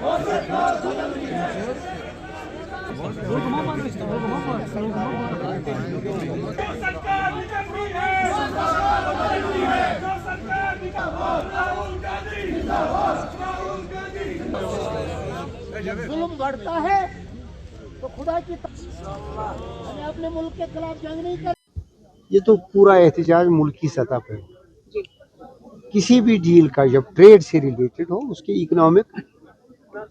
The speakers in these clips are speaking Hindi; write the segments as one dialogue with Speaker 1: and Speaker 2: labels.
Speaker 1: जुल्म बढ़ता है तो खुदा की हमें अपने मुल्क के खिलाफ जंग नहीं कर।
Speaker 2: ये तो पूरा एहतजाज मुल्की सतह पे हो, किसी भी डील का जब ट्रेड से रिलेटेड हो उसके इकोनॉमिक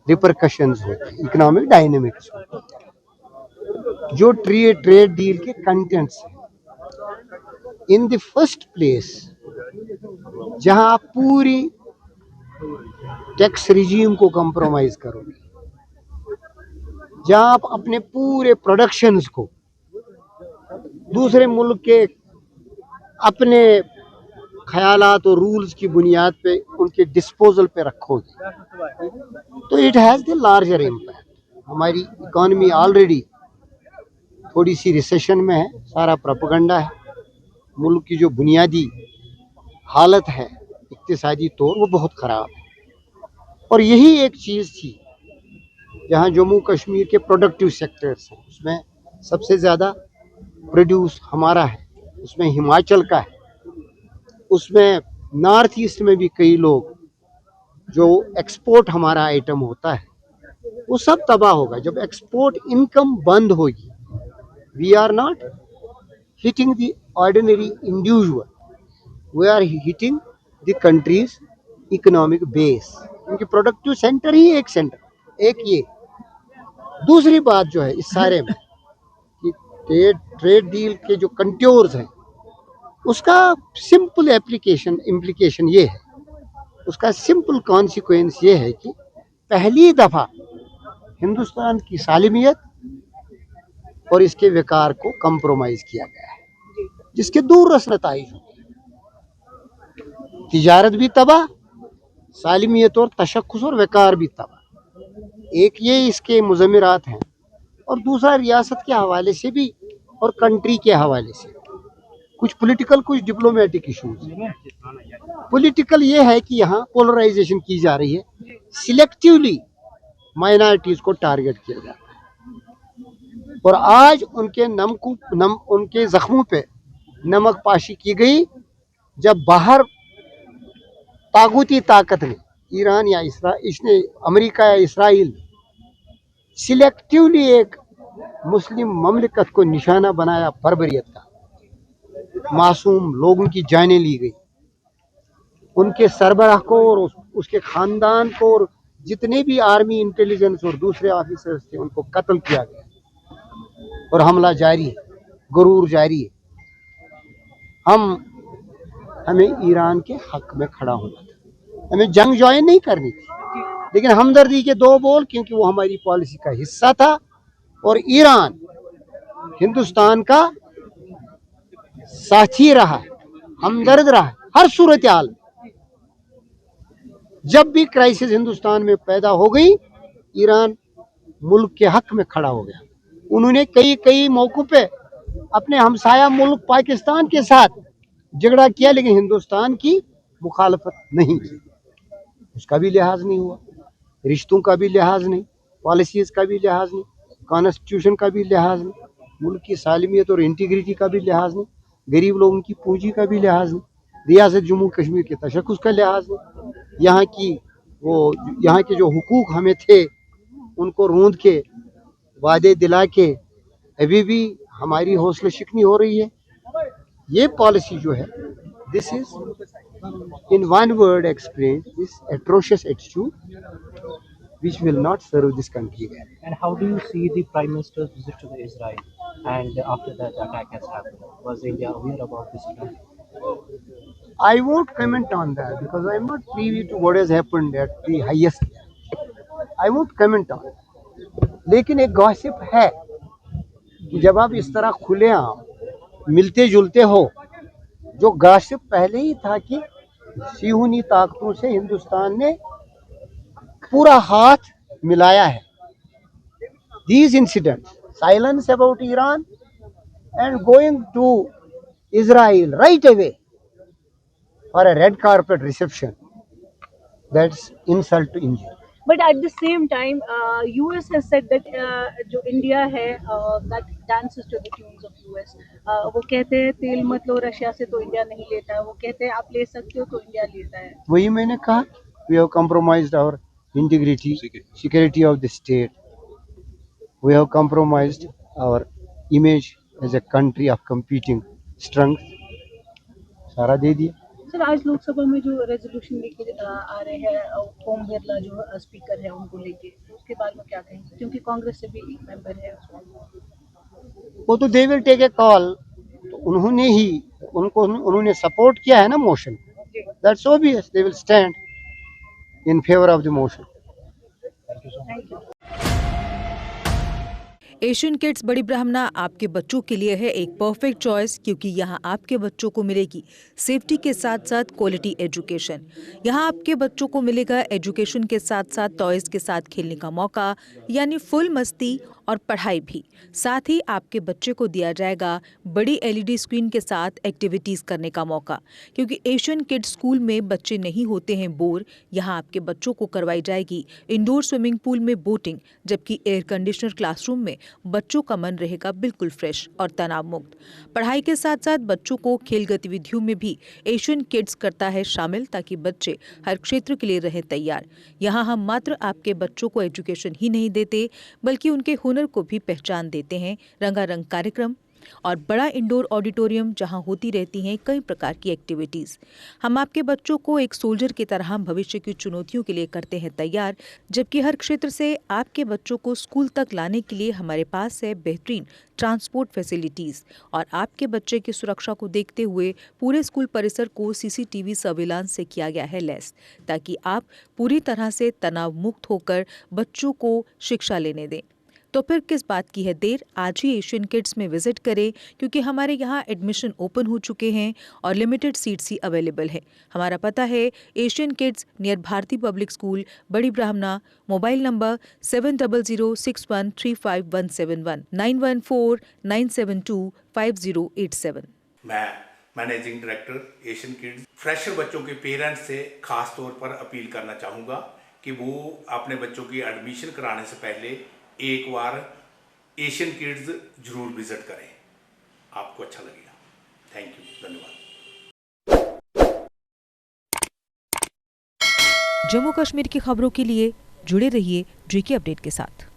Speaker 2: रिपरकशंस होते हैं, इकोनॉमिक डायनेमिक्स होते हैं। जो ट्रेड डील के कंटेंट्स हैं, इन द फर्स्ट प्लेस जहां आप पूरी टैक्स रिजीम को कंप्रोमाइज करोगे, जहां आप अपने पूरे प्रोडक्शंस को दूसरे मुल्क के अपने ख्यालात और रूल्स की बुनियाद पे उनके डिस्पोजल पे रखोगे, तो it has the larger impact. हमारी इकॉनमी ऑलरेडी थोड़ी सी रिसेशन में है, सारा प्रोपेगेंडा है, मुल्क की जो बुनियादी हालत है इक्तिसादी तौर वो बहुत ख़राब है। और यही एक चीज़ थी जहाँ जम्मू कश्मीर के प्रोडक्टिव सेक्टर्स हैं, उसमें सबसे ज़्यादा प्रोड्यूस हमारा है, उसमें हिमाचल का है, उसमें नॉर्थ ईस्ट में भी कई लोग जो एक्सपोर्ट हमारा आइटम होता है वो सब तबाह होगा। जब एक्सपोर्ट इनकम बंद होगी, we are not hitting the ordinary individual, we are hitting the country's economic base. उनकी प्रोडक्टिव सेंटर ही एक सेंटर, एक ये। दूसरी बात जो है इस सारे में कि ट्रेड डील के जो कंट्योर्स हैं उसका सिंपल इम्प्लीकेशन ये है, उसका सिंपल कॉन्सिक्वेंस ये है कि पहली दफ़ा हिंदुस्तान की सालिमियत और इसके विकार को कंप्रोमाइज किया गया है, जिसके दूररस नताइज होंगे। तिजारत भी तबाह, सालिमियत और तशक्कुस और विकार भी तबाह। एक ये इसके मुज़म्मिरात हैं, और दूसरा रियासत के हवाले से भी और कंट्री के हवाले से कुछ पॉलिटिकल, कुछ डिप्लोमेटिक इश्यूज। पॉलिटिकल ये है कि यहाँ पोलराइजेशन की जा रही है, सिलेक्टिवली माइनॉरिटीज को टारगेट किया जाता है, और आज उनके उनके जख्मों पे नमक पाशी की गई जब बाहर तागूती ताकत ने, ईरान या इसने अमेरिका या इसराइल सिलेक्टिवली एक मुस्लिम ममलिकत को निशाना बनाया बर्बरियत का, मासूम लोगों की जानें ली गई, उनके सरबराह को और उसके खानदान को और जितने भी आर्मी इंटेलिजेंस और दूसरे ऑफिसर्स थे उनको कत्ल किया गया, और हमला जारी है, गुरूर जारी है। हमें ईरान के हक में खड़ा होना था, हमें जंग ज्वाइन नहीं करनी थी, लेकिन हमदर्दी के दो बोल, क्योंकि वो हमारी पॉलिसी का हिस्सा था, और ईरान हिंदुस्तान का साथी रहा है, हमदर्द रहा है हर सूरत हाल में। जब भी क्राइसिस हिंदुस्तान में पैदा हो गई, ईरान मुल्क के हक में खड़ा हो गया। उन्होंने कई मौकों पे अपने हमसाया मुल्क पाकिस्तान के साथ झगड़ा किया, लेकिन हिंदुस्तान की मुखालफत नहीं की, उसका भी लिहाज नहीं हुआ, रिश्तों का भी लिहाज नहीं, पॉलिसीज का भी लिहाज नहीं, कॉन्स्टिट्यूशन का भी लिहाज नहीं, मुल्क की सालिमियत और इंटीग्रिटी का भी लिहाज नहीं, गरीब लोगों की पूंजी का भी लिहाज नहीं, रियासत जम्मू कश्मीर के तशक्कुस का लिहाज नहीं, यहाँ के जो हुकूक हमें थे उनको रूंद के वादे दिला के अभी भी हमारी हौसला शिकनी हो रही है। ये पॉलिसी जो है, this is in one word explained, this atrocious attitude which will not serve this country well.
Speaker 3: And how do you see the Prime Minister's visit to Israel and after that attack has happened? Was India aware about this attack?
Speaker 2: I won't comment on that because I'm not privy to what has happened at the highest level. I won't comment on that. लेकिन एक गॉसिप है कि जब आप इस तरह खुलेआम मिलते जुलते हो, जो गॉसिप पहले ही था कि सिहूनी ताकतों से हिंदुस्तान ने पूरा हाथ मिलाया है। These incidents, silence about Iran and going to Israel right away for a red carpet reception, that's insult to injury.
Speaker 4: But at the same time, US has said that जो इंडिया है that dances to the tunes of US. वो कहते हैं तेल मत लो रशिया से तो इंडिया नहीं लेता है, वो कहते हैं आप ले सकते हो तो इंडिया लेता है.
Speaker 2: वही मैंने कहा, we have compromised our integrity, security of the state. We have compromised our image as a country of competing strength. सारा दे दिया.
Speaker 4: सर आज लोकसभा में जो रेजोल्यूशन लेके आ रहे हैं ओम बिरला जो स्पीकर है उनको लेके, उसके बारे में क्या कहेंगे, क्योंकि कांग्रेस से भी एक मेंबर है उसमें.
Speaker 2: वो तो they will take a call. उन्होंने सपोर्ट किया है ना motion. That's obvious they will stand in favour of the motion.
Speaker 4: Thank you.
Speaker 5: Asian kids बड़ी ब्राह्मणा आपके बच्चों के लिए है एक परफेक्ट चॉइस, क्योंकि यहाँ आपके बच्चों को मिलेगी सेफ्टी के साथ साथ क्वालिटी एजुकेशन. यहाँ आपके बच्चों को मिलेगा एजुकेशन के साथ साथ टॉयज के साथ खेलने का मौका, यानी फुल मस्ती और पढ़ाई भी. साथ ही आपके बच्चे को दिया जाएगा बड़ी LED स्क्रीन के साथ एक्टिविटीज़ करने का मौका, क्योंकि एशियन किड्स स्कूल में बच्चे नहीं होते हैं बोर. यहाँ आपके बच्चों को करवाई जाएगी इंडोर स्विमिंग पूल में बोटिंग, जबकि एयर कंडीशनर क्लासरूम में बच्चों का मन रहेगा बिल्कुल फ्रेश और तनाव मुक्त. पढ़ाई के साथ साथ बच्चों को खेल गतिविधियों में भी एशियन किड्स करता है शामिल, ताकि बच्चे हर क्षेत्र के लिए रहें तैयार. यहाँ हम मात्र आपके बच्चों को एजुकेशन ही नहीं देते, बल्कि उनके हुनर को भी पहचान देते हैं. रंगारंग कार्यक्रम और बड़ा इंडोर ऑडिटोरियम जहां होती रहती हैं कई प्रकार की एक्टिविटीज़. हम आपके बच्चों को एक सोल्जर की तरह भविष्य की चुनौतियों के लिए करते हैं तैयार, जबकि हर क्षेत्र से आपके बच्चों को स्कूल तक लाने के लिए हमारे पास है बेहतरीन ट्रांसपोर्ट फैसिलिटीज़. और आपके बच्चे की सुरक्षा को देखते हुए पूरे स्कूल परिसर को CCTV सर्विलांस से किया गया है लैस, ताकि आप पूरी तरह से तनाव मुक्त होकर बच्चों को शिक्षा लेने दें. तो फिर किस बात की है देर, आज ही एशियन किड्स में विजिट करें, क्योंकि हमारे यहाँ एडमिशन ओपन हो चुके हैं और लिमिटेड सीट्स ही अवेलेबल है. हमारा पता है Asian Kids near Bharati Public School, Bari Brahmana. Mobile number 7006135171 9149725087.
Speaker 6: मैं managing director Asian Kids fresher बच्चों के पेरेंट्स से खास तौर पर अपील करना चाहूँगा कि वो अपने बच्चों की एडमिशन कराने से पहले एक बार एशियन किड्स जरूर विजिट करें, आपको अच्छा लगेगा. थैंक यू, धन्यवाद.
Speaker 5: जम्मू कश्मीर की खबरों के लिए जुड़े रहिए JK अपडेट के साथ.